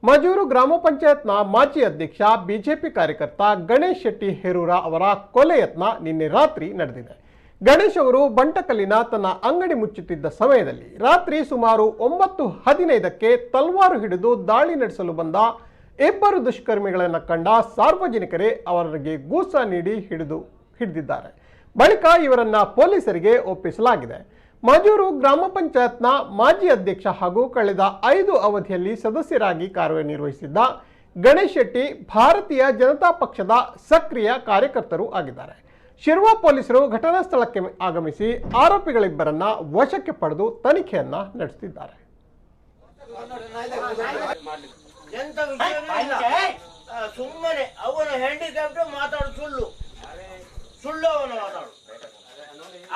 ಮಜೂರು ಗ್ರಾಮ ಪಂಚಾಯತ್ನ ಮಾಜಿ ಅಧ್ಯಕ್ಷ ಬಿಜೆಪಿ ಕಾರ್ಯಕರ್ತ ಗಣೇಶ್ ಶೆಟ್ಟಿ ಹೇರೂರ ಅವರ ಕೊಲೆ ಯತ್ನ ನಿನ್ನೆ ರಾತ್ರಿ ನಡೆದಿದೆ. ಗಣೇಶ್ ಅವರು ಬಂಟಕಲ್ಲಿನ ತನ್ನ ಅಂಗಡಿ ಮುಚ್ಚುತ್ತಿದ್ದ ಸಮಯದಲ್ಲಿ ರಾತ್ರಿ ಸುಮಾರು 9:15ಕ್ಕೆ ತಲ್ವಾರು ಹಿಡಿದು ದಾಳಿ ನಡೆಸಲು ಬಂದ ಇಬ್ಬರು ದುಷ್ಕರ್ಮಿಗಳನ್ನು ಕಂಡ ಸಾರ್ವಜನಿಕರೇ ಅವರಿಗೆ ಗೂಸ ನೀಡಿ ಹಿಡಿದಿದ್ದಾರೆ. ಬಳಿಕ ಇವರನ್ನ ಪೊಲೀಸರಿಗೆ ಒಪ್ಪಿಸಲಾಗಿದೆ. ಮಜೂರು ಗ್ರಾಮ ಪಂಚಾಯತ್ನ ಮಾಜಿ ಅಧ್ಯಕ್ಷ ಹಾಗೂ ಕಳೆದ 5 ಅವಧಿಯಲ್ಲಿ ಸದಸ್ಯರಾಗಿ ಕಾರ್ಯನಿರ್ವಹಿಸಿದ್ದ ಗಣೇಶ್ ಶೆಟ್ಟಿ ಭಾರತೀಯ ಜನತಾ ಪಕ್ಷದ ಸಕ್ರಿಯ ಕಾರ್ಯಕರ್ತರು ಆಗಿದ್ದಾರೆ. ಶಿರ್ವಾ ಪೊಲೀಸರು ಘಟನಾ ಸ್ಥಳಕ್ಕೆ ಆಗಮಿಸಿ ಆರೋಪಿಗಳಿಬ್ಬರನ್ನ ವಶಕ್ಕೆ ಪಡೆದು ತನಿಖೆಯನ್ನ ನಡೆಸುತ್ತಿದ್ದಾರೆ. ಸುಮ್ಮನೆ ಅವನ ಹ್ಯಾಂಡಿಕ್ಯಾಪ್ಟ್ ಮಾತಾಡು ಸುಳ್ಳು ಅವನು ಮಾತಾಡು.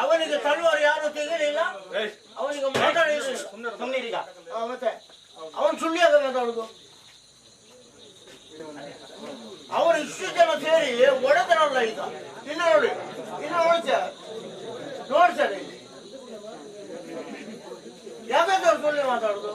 ಅವನಿಗೆ ತಳುವರು ಯಾರು ತೆಗಿಲಿಲ್ಲ, ಅವನಿಗೆ ಮಾತಾಡಿಲ್ಲ. ಮತ್ತೆ ಅವನು ಸುಳ್ಳಿಯಾಗ ಮಾತಾಡುದು. ಅವರು ಇಷ್ಟು ಜನ ಸೇರಿ ಒಡೆದನಲ್ಲ. ಈಗ ಇನ್ನು ನೋಡಿ ಸರ್ ಯಾವ್ದಾದ್ರು ಸುಳ್ಳು ಮಾತಾಡುದು.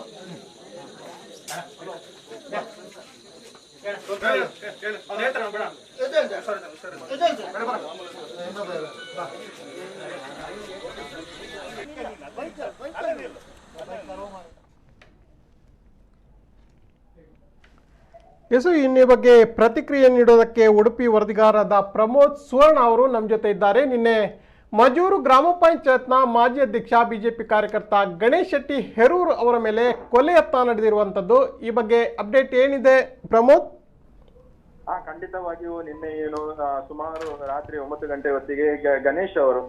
ಈ ಬಗ್ಗೆ ಪ್ರತಿಕ್ರಿಯೆ ನೀಡೋದಕ್ಕೆ ಉಡುಪಿ ವರದಿಗಾರರಾದ ಪ್ರಮೋದ್ ಸುವರ್ಣ ಅವರು ನಮ್ಮ ಜೊತೆ ಇದ್ದಾರೆ. ನಿನ್ನೆ ಮಜೂರು ಗ್ರಾಮ ಪಂಚಾಯತ್ನ ಮಾಜಿ ಅಧ್ಯಕ್ಷ ಬಿಜೆಪಿ ಕಾರ್ಯಕರ್ತ ಗಣೇಶ್ ಶೆಟ್ಟಿ ಹೇರೂರ್ ಅವರ ಮೇಲೆ ಕೊಲೆ ಯತ್ನ ನಡೆದಿರುವಂತದ್ದು, ಈ ಬಗ್ಗೆ ಅಪ್ಡೇಟ್ ಏನಿದೆ ಪ್ರಮೋದ್? ಖಂಡಿತವಾಗಿಯೂ ನಿನ್ನೆ ಸುಮಾರು ರಾತ್ರಿ 9 ಗಂಟೆ ಹೊತ್ತಿಗೆ ಗಣೇಶ್ ಅವರು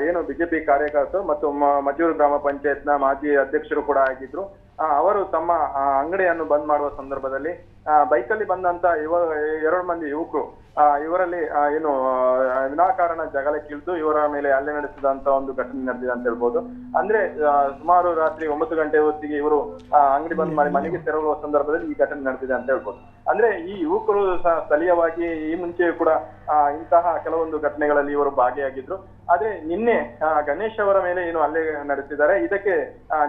ಏನು ಬಿಜೆಪಿ ಕಾರ್ಯಕರ್ತರು ಮತ್ತು ಮಜೂರು ಗ್ರಾಮ ಪಂಚಾಯತ್ನ ಮಾಜಿ ಅಧ್ಯಕ್ಷರು ಕೂಡ ಆಗಿದ್ರು. ಅವರು ತಮ್ಮ ಅಂಗಡಿಯನ್ನು ಬಂದ್ ಮಾಡುವ ಸಂದರ್ಭದಲ್ಲಿ ಬೈಕಲ್ಲಿ ಬಂದಂತ 2 ಮಂದಿ ಯುವಕರು ಇವರಲ್ಲಿ ಏನು ವಿನಾಕಾರಣ ಜಗಳಕ್ಕಿಳಿದು ಇವರ ಮೇಲೆ ಹಲ್ಲೆ ನಡೆಸಿದಂತ ಒಂದು ಘಟನೆ ನಡೆದಿದೆ ಅಂತ ಹೇಳ್ಬೋದು. ಅಂದ್ರೆ ಸುಮಾರು ರಾತ್ರಿ 9 ಗಂಟೆ ಹೊತ್ತಿಗೆ ಇವರು ಅಂಗಡಿ ಬಂದ್ ಮಾಡಿ ಮನೆಗೆ ತೆರಳುವ ಸಂದರ್ಭದಲ್ಲಿ ಈ ಘಟನೆ ನಡೆದಿದೆ ಅಂತ ಹೇಳ್ಬೋದು. ಅಂದ್ರೆ ಈ ಯುವಕರು ಸ್ಥಳೀಯವಾಗಿ ಈ ಮುಂಚೆಯೂ ಕೂಡ ಇಂತಹ ಕೆಲವೊಂದು ಘಟನೆಗಳಲ್ಲಿ ಇವರು ಭಾಗಿಯಾಗಿದ್ರು. ಆದ್ರೆ ನಿನ್ನೆ ಗಣೇಶ್ ಅವರ ಮೇಲೆ ಏನು ಹಲ್ಲೆ ನಡೆಸಿದ್ದಾರೆ, ಇದಕ್ಕೆ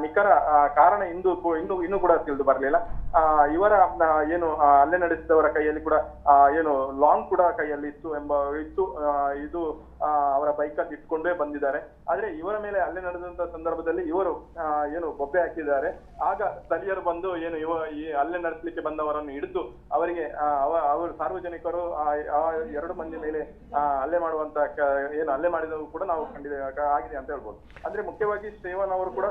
ನಿಖರ ಕಾರಣ ಇನ್ನೂ ಕೂಡ ತಿಳಿದು ಬರಲಿಲ್ಲ. ಇವರ ಏನು ಹಲ್ಲೆ ನಡೆಸಿದವರ ಕೈಯಲ್ಲಿ ಕೂಡ ಏನು ಲಾಂಗ್ ಕೂಡ ಕೈಯಲ್ಲಿ ಇತ್ತು. ಇದು ಅವರ ಬೈಕ್ ಅಲ್ಲಿ ಇಟ್ಕೊಂಡೇ ಬಂದಿದ್ದಾರೆ. ಆದ್ರೆ ಇವರ ಮೇಲೆ ಹಲ್ಲೆ ನಡೆದಂತ ಸಂದರ್ಭದಲ್ಲಿ ಇವರು ಏನು ಬೊಬ್ಬೆ ಹಾಕಿದ್ದಾರೆ. ಆಗ ಸ್ಥಳೀಯರು ಬಂದು ಏನು ಈ ಹಲ್ಲೆ ನಡೆಸಲಿಕ್ಕೆ ಬಂದವರನ್ನು ಹಿಡಿದು ಅವರಿಗೆ ಅವರು ಸಾರ್ವಜನಿಕರು 2 ಮಂದಿ ಮೇಲೆ ಹಲ್ಲೆ ಮಾಡುವಂತ ಏನು ಹಲ್ಲೆ ಮಾಡಿದವರು ಕೂಡ ನಾವು ಆಗಿದೆ ಅಂತ ಹೇಳ್ಬೋದು. ಅಂದ್ರೆ ಮುಖ್ಯವಾಗಿ ಶ್ರೀವನ್ ಅವರು ಕೂಡ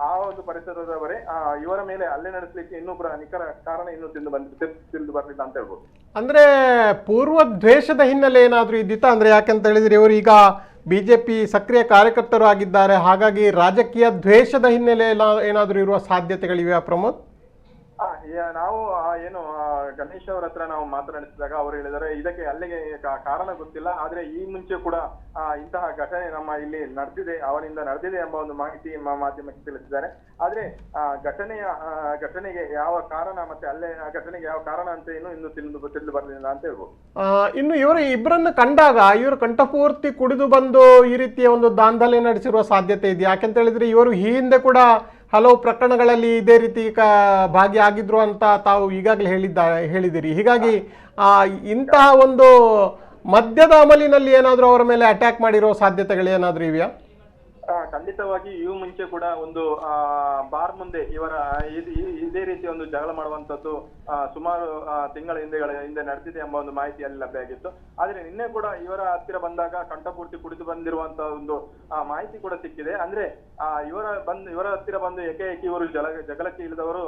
ಆ ಒಂದು ಪರಿಸರದವರೇ ಇವರ ಮೇಲೆ ಹಲ್ಲೆ ನಡೆಸಲಿಕ್ಕೆ ಇನ್ನೂ ಕೂಡ ನಿಖರ ಕಾರಣ ಇನ್ನೂ ತಿಳಿದು ಬರಲಿಲ್ಲ ಅಂತ ಹೇಳ್ಬೋದು. ಅಂದ್ರೆ ಪೂರ್ವ ದ್ವೇಷದ ಹಿನ್ನೆಲೆ ಏನಾದ್ರೂ ಇದ್ದಿತ್ತ? ಅಂದ್ರೆ ಯಾಕಂತ ಹೇಳಿದ್ರೆ ಇವರು ಈಗ ಬಿಜೆಪಿ ಸಕ್ರಿಯ ಕಾರ್ಯಕರ್ತರು ಆಗಿದ್ದಾರೆ, ಹಾಗಾಗಿ ರಾಜಕೀಯ ದ್ವೇಷದ ಹಿನ್ನೆಲೆ ಏನಾದ್ರೂ ಇರುವ ಸಾಧ್ಯತೆಗಳಿವೆ ಪ್ರಮೋದ್? ನಾವು ಏನು ಗಣೇಶ್ ಅವರ ಹತ್ರ ನಾವು ಮಾತನಾಡಿಸಿದಾಗ ಅವರು ಹೇಳಿದರೆ ಇದಕ್ಕೆ ಅಲ್ಲಿಗೆ ಕಾರಣ ಗೊತ್ತಿಲ್ಲ, ಆದ್ರೆ ಈ ಮುಂಚೆ ಕೂಡ ಇಂತಹ ಘಟನೆ ನಮ್ಮ ಇಲ್ಲಿ ಅವರಿಂದ ನಡೆದಿದೆ ಎಂಬ ಒಂದು ಮಾಹಿತಿ ಮಾಧ್ಯಮಕ್ಕೆ ತಿಳಿಸಿದ್ದಾರೆ. ಆದ್ರೆ ಘಟನೆಗೆ ಯಾವ ಕಾರಣ ಮತ್ತೆ ಘಟನೆಗೆ ಯಾವ ಕಾರಣ ಅಂತ ಇನ್ನು ತಿಳಿದು ಬರಲಿಲ್ಲ ಅಂತ ಹೇಳ್ಬೋದು. ಇನ್ನು ಇವರು ಇಬ್ಬರನ್ನ ಕಂಡಾಗ ಇವರು ಕಂಠಪೂರ್ತಿ ಕುಡಿದು ಬಂದು ಈ ರೀತಿಯ ಒಂದು ದಾಂಧಲೆ ನಡೆಸಿರುವ ಸಾಧ್ಯತೆ ಇದೆ. ಯಾಕೆಂತ ಹೇಳಿದ್ರೆ ಇವರು ಈ ಹಿಂದೆ ಕೂಡ ಹಲವು ಪ್ರಕರಣಗಳಲ್ಲಿ ಇದೇ ರೀತಿ ಭಾಗಿಯಾಗಿದ್ರು ಅಂತ ತಾವು ಈಗಾಗಲೇ ಹೇಳಿದಿರಿ. ಹೀಗಾಗಿ ಇಂತಹ ಒಂದು ಮದ್ಯದ ಅಮಲಿನಲ್ಲಿ ಏನಾದರೂ ಅವರ ಮೇಲೆ ಅಟ್ಯಾಕ್ ಮಾಡಿರೋ ಸಾಧ್ಯತೆಗಳು ಏನಾದರೂ ಇವೆಯಾ? ಖಂಡಿತವಾಗಿ ಇವು ಮುಂಚೆ ಕೂಡ ಒಂದು ಬಾರ್ ಮುಂದೆ ಇವರ ಇದೇ ರೀತಿ ಒಂದು ಜಗಳ ಮಾಡುವಂತದ್ದು ಸುಮಾರು ತಿಂಗಳ ಹಿಂದೆ ನಡೆದಿದೆ ಎಂಬ ಒಂದು ಮಾಹಿತಿ ಅಲ್ಲಿ ಲಭ್ಯ ಆಗಿತ್ತು. ಆದ್ರೆ ನಿನ್ನೆ ಕೂಡ ಇವರ ಹತ್ತಿರ ಬಂದಾಗ ಕಂಠಪೂರ್ತಿ ಕುಡಿದು ಬಂದಿರುವಂತಹ ಒಂದು ಮಾಹಿತಿ ಕೂಡ ಸಿಕ್ಕಿದೆ. ಅಂದ್ರೆ ಇವರ ಹತ್ತಿರ ಬಂದು ಏಕೈಕಿ ಇವರು ಜಗಳಕ್ಕೆ ಇಳಿದವರು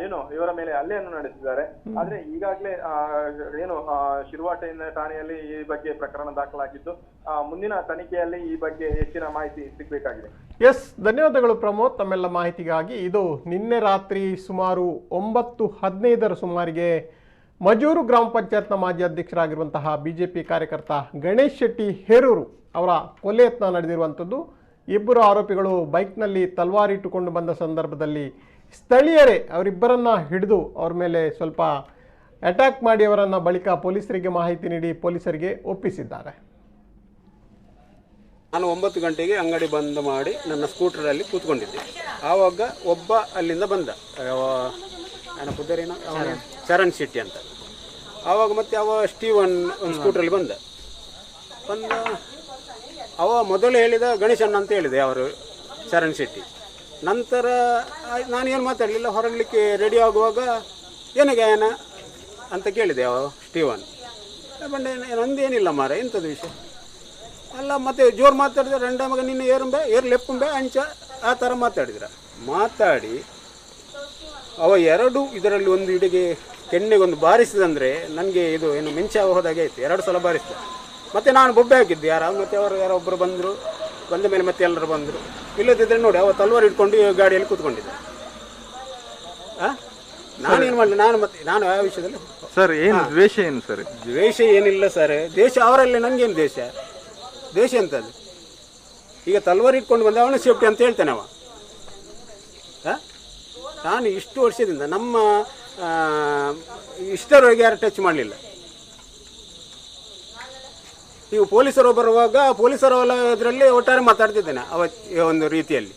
ಏನು ಇವರ ಮೇಲೆ ಹಲ್ಲೆಯನ್ನು ನಡೆಸಿದ್ದಾರೆ. ಆದ್ರೆ ಈಗಾಗಲೇ ಏನು ಶಿರ್ವಾ ಠಾಣೆಯಲ್ಲಿ ಈ ಬಗ್ಗೆ ಪ್ರಕರಣ ದಾಖಲಾಗಿದ್ದು ಮುಂದಿನ ತನಿಖೆಯಲ್ಲಿ ಈ ಬಗ್ಗೆ ಹೆಚ್ಚಿನ ಮಾಹಿತಿ ಸಿಗಬೇಕಾಗಿದೆ. ಎಸ್, ಧನ್ಯವಾದಗಳು ಪ್ರಮೋದ್ ತಮ್ಮೆಲ್ಲ ಮಾಹಿತಿಗಾಗಿ. ಇದು ನಿನ್ನೆ ರಾತ್ರಿ ಸುಮಾರು 9:15 ಸುಮಾರಿಗೆ ಮಜೂರು ಗ್ರಾಮ ಪಂಚಾಯತ್ನ ಮಾಜಿ ಅಧ್ಯಕ್ಷರಾಗಿರುವಂತಹ ಬಿಜೆಪಿ ಕಾರ್ಯಕರ್ತ ಗಣೇಶ್ ಶೆಟ್ಟಿ ಹೇರೂರು ಅವರ ಕೊಲೆ ಯತ್ನ ನಡೆದಿರುವಂಥದ್ದು. ಇಬ್ಬರು ಆರೋಪಿಗಳು ಬೈಕ್ನಲ್ಲಿ ತಲ್ವಾರ್ ಇಟ್ಟುಕೊಂಡು ಬಂದ ಸಂದರ್ಭದಲ್ಲಿ ಸ್ಥಳೀಯರೇ ಅವರಿಬ್ಬರನ್ನ ಹಿಡಿದು ಅವ್ರ ಮೇಲೆ ಸ್ವಲ್ಪ ಅಟ್ಯಾಕ್ ಮಾಡಿ ಅವರನ್ನು ಬಳಿಕ ಪೊಲೀಸರಿಗೆ ಮಾಹಿತಿ ನೀಡಿ ಪೊಲೀಸರಿಗೆ ಒಪ್ಪಿಸಿದ್ದಾರೆ. ನಾನು 9 ಗಂಟೆಗೆ ಅಂಗಡಿ ಬಂದ್ ಮಾಡಿ ನನ್ನ ಸ್ಕೂಟರಲ್ಲಿ ಕೂತ್ಕೊಂಡಿದ್ದೆ. ಆವಾಗ ಒಬ್ಬ ಅಲ್ಲಿಂದ ಬಂದ, ಅವನ ಪುದರಿನ ಚರಣ್ ಶೆಟ್ಟಿ ಅಂತ. ಆವಾಗ ಮತ್ತೆ ಅವ ಸ್ಟೀವನ್ ಒಂದು ಸ್ಕೂಟ್ರಲ್ಲಿ ಬಂದ ಅವ ಮೊದಲು ಹೇಳಿದ ಗಣೇಶಣ್ಣ ಅಂತ ಹೇಳಿದೆ ಅವರು ಚರಣ್ ಶೆಟ್ಟಿ. ನಂತರ ನಾನೇನು ಮಾತಾಡಲಿಲ್ಲ, ಹೊರಡಲಿಕ್ಕೆ ರೆಡಿ ಆಗುವಾಗ ಏನಿಗೆ ಏನ ಅಂತ ಕೇಳಿದೆ ಅವ ಸ್ಟೀವನ್. ಬಂಡೆ ನಂದೇನಿಲ್ಲ ಮಾರ, ಎಂಥದ್ದು ವಿಷಯ ಅಲ್ಲ. ಮತ್ತೆ ಜೋರು ಮಾತಾಡಿದ್ರೆ ರಂಡ ಮಗ ನಿನ್ನ ಏರು ಲೆಪ್ಪುಂಬೆ ಅಂಚ ಆ ಥರ ಮಾತಾಡಿ ಅವ ಎರಡು ಇದರಲ್ಲಿ ಒಂದು ಹಿಡಿಗೆ ಕೆನ್ನೆಗೊಂದು ಬಾರಿಸಿದಂದರೆ ನನಗೆ ಇದು ಏನು ಮಿಂಚ ಹೋದಾಗೆ ಆಯಿತು. 2 ಸಲ ಬಾರಿಸಿದೆ. ಮತ್ತು ನಾನು ಬೊಬ್ಬೆ ಹಾಕಿದ್ದೆ ಮತ್ತು ಅವರು ಯಾರೋ ಒಬ್ಬರು ಬಂದ ಮೇಲೆ ಮತ್ತೆ ಎಲ್ಲರೂ ಬಂದರು. ಇಲ್ಲದಿದ್ದರೆ ನೋಡಿ ಅವ ತಲ್ವಾರ್ ಇಟ್ಕೊಂಡು ಗಾಡಿಯಲ್ಲಿ ಕೂತ್ಕೊಂಡಿದ್ದೆ. ನಾನೇನು ಮಾಡಲಿ, ನಾನು ಆ ವಿಷಯದಲ್ಲಿ ಸರ್ ಏನು ದ್ವೇಷ ಏನು ಸರ್? ದ್ವೇಷ ಏನಿಲ್ಲ ಸರ್, ದೇಶ ಅವರಲ್ಲಿ ನನಗೇನು ದೇಶ ಎಂಥದ್ದು? ಈಗ ತಲ್ವಾರ್ ಇಟ್ಕೊಂಡು ಬಂದ ಅವನ ಸೇಫ್ಟಿ ಅಂತ ಹೇಳ್ತಾನೆ ಅವ. ನಾನು ಇಷ್ಟು ವರ್ಷದಿಂದ ನಮ್ಮ ಇಷ್ಟರವರೆಗೆ ಯಾರು ಟಚ್ ಮಾಡಲಿಲ್ಲ. ಈಗ ಪೊಲೀಸರು ಬರುವಾಗ ಪೊಲೀಸರ ಇದರಲ್ಲಿ ಒಟ್ಟಾರೆ ಮಾತಾಡ್ತಿದ್ದೇನೆ ಒಂದು ರೀತಿಯಲ್ಲಿ.